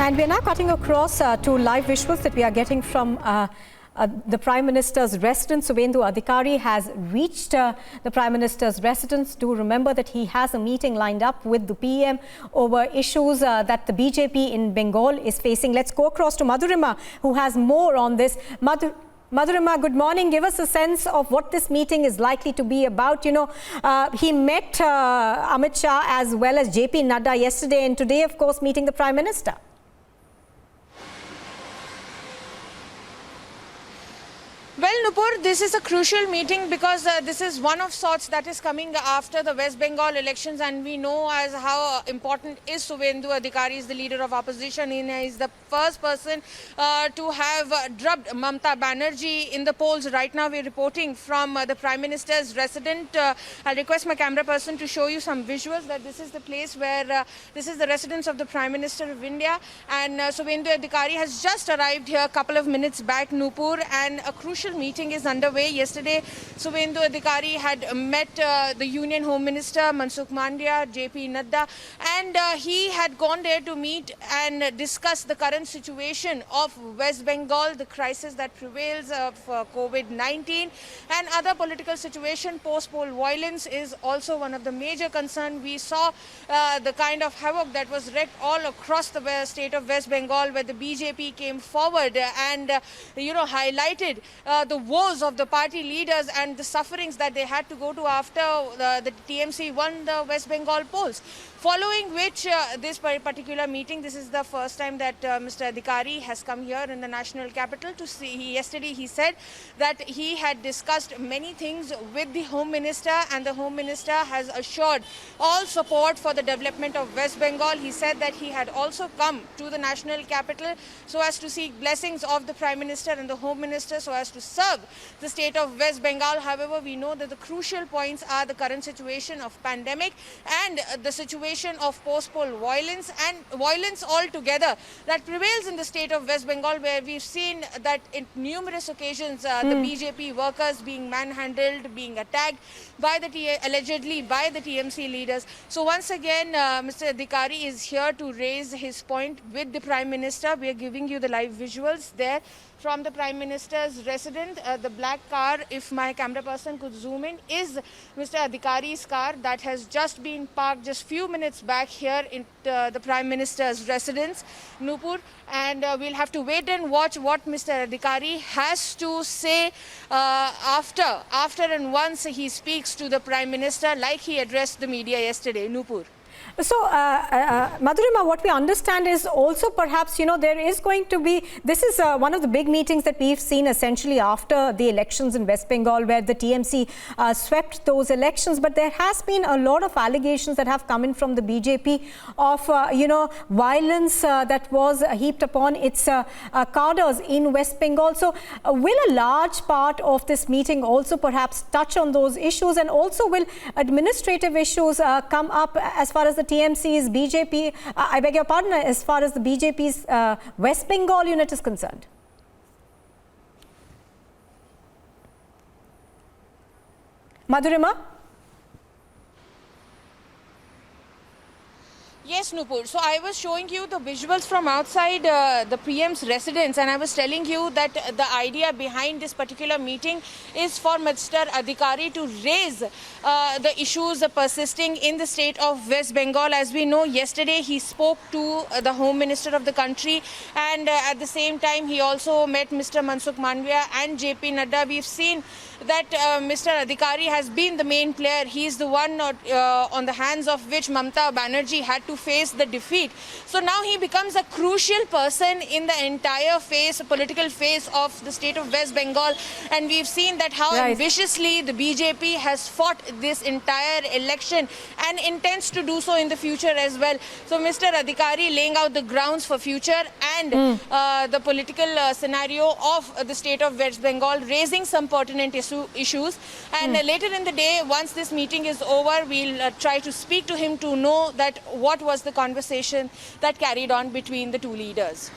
And we are now cutting across to live visuals that we are getting from the Prime Minister's residence. Suvendu Adhikari has reached the Prime Minister's residence. Do remember that he has a meeting lined up with the PM over issues that the BJP in Bengal is facing. Let's go across to Madhurima, who has more on this. Madhurima, good morning. Give us a sense of what this meeting is likely to be about. You know, he met Amit Shah as well as JP Nadda yesterday, and today, of course, meeting the Prime Minister. Well, Nupur, this is a crucial meeting because this is one of sorts that is coming after the West Bengal elections, and we know as how important is Suvendu Adhikari, is the leader of opposition. He is the first person to have drubbed Mamata Banerjee in the polls. Right now we're reporting from the Prime Minister's residence. I'll request my camera person to show you some visuals that this is the place where this is the residence of the Prime Minister of India, and Suvendu Adhikari has just arrived here a couple of minutes back, Nupur, and a crucial meeting is underway. Yesterday, Suvendu Adhikari had met the Union Home Minister Mansukh Mandaviya, JP Nadda, and he had gone there to meet and discuss the current situation of West Bengal, the crisis that prevails of COVID-19 and other political situation. Post-poll violence is also one of the major concerns. We saw the kind of havoc that was wreaked all across the state of West Bengal, where the BJP came forward and highlighted the woes of the party leaders and the sufferings that they had to go to after the TMC won the West Bengal polls. Following which, this particular meeting, this is the first time that Mr. Adhikari has come here in the national capital to see. Yesterday he said that he had discussed many things with the Home Minister, and the Home Minister has assured all support for the development of West Bengal. He said that he had also come to the national capital so as to seek blessings of the Prime Minister and the Home Minister so as to serve the state of West Bengal. However, we know that the crucial points are the current situation of pandemic and the situation of post-poll violence and violence altogether that prevails in the state of West Bengal, where we've seen that in numerous occasions the BJP workers being manhandled, being attacked by allegedly by the TMC leaders. So once again, Mr. Adhikari is here to raise his point with the Prime Minister. We are giving you the live visuals there from the Prime Minister's residence. The black car, if my camera person could zoom in, is Mr. Adhikari's car that has just been parked just few minutes back here in the Prime Minister's residence, Nupur. And we'll have to wait and watch what Mr. Adhikari has to say after and once he speaks to the Prime Minister, like he addressed the media yesterday, Nupur. So, Madhurima, what we understand is also perhaps, there is going to be, this is one of the big meetings that we've seen essentially after the elections in West Bengal, where the TMC swept those elections. But there has been a lot of allegations that have come in from the BJP of, violence that was heaped upon its cadres in West Bengal. So, will a large part of this meeting also perhaps touch on those issues, and also will administrative issues come up as far as the TMC's BJP, I beg your pardon, as far as the BJP's West Bengal unit is concerned? Madhurima? Yes, Nupur. So I was showing you the visuals from outside the PM's residence, and I was telling you that the idea behind this particular meeting is for Mr. Adhikari to raise the issues persisting in the state of West Bengal. As we know, yesterday he spoke to the Home Minister of the country, and at the same time he also met Mr. Mansukh Mandaviya and JP Nadda. We've seen that Mr. Adhikari has been the main player. He is the one on the hands of which Mamata Banerjee had to face the defeat. So now he becomes a crucial person in the entire political phase of the state of West Bengal, and we've seen that how ambitiously the BJP has fought this entire election and intends to do so in the future as well. So Mr. Adhikari laying out the grounds for future and the political scenario of the state of West Bengal, raising some pertinent issues. And later in the day, once this meeting is over, we'll try to speak to him to know that what was the conversation that carried on between the two leaders.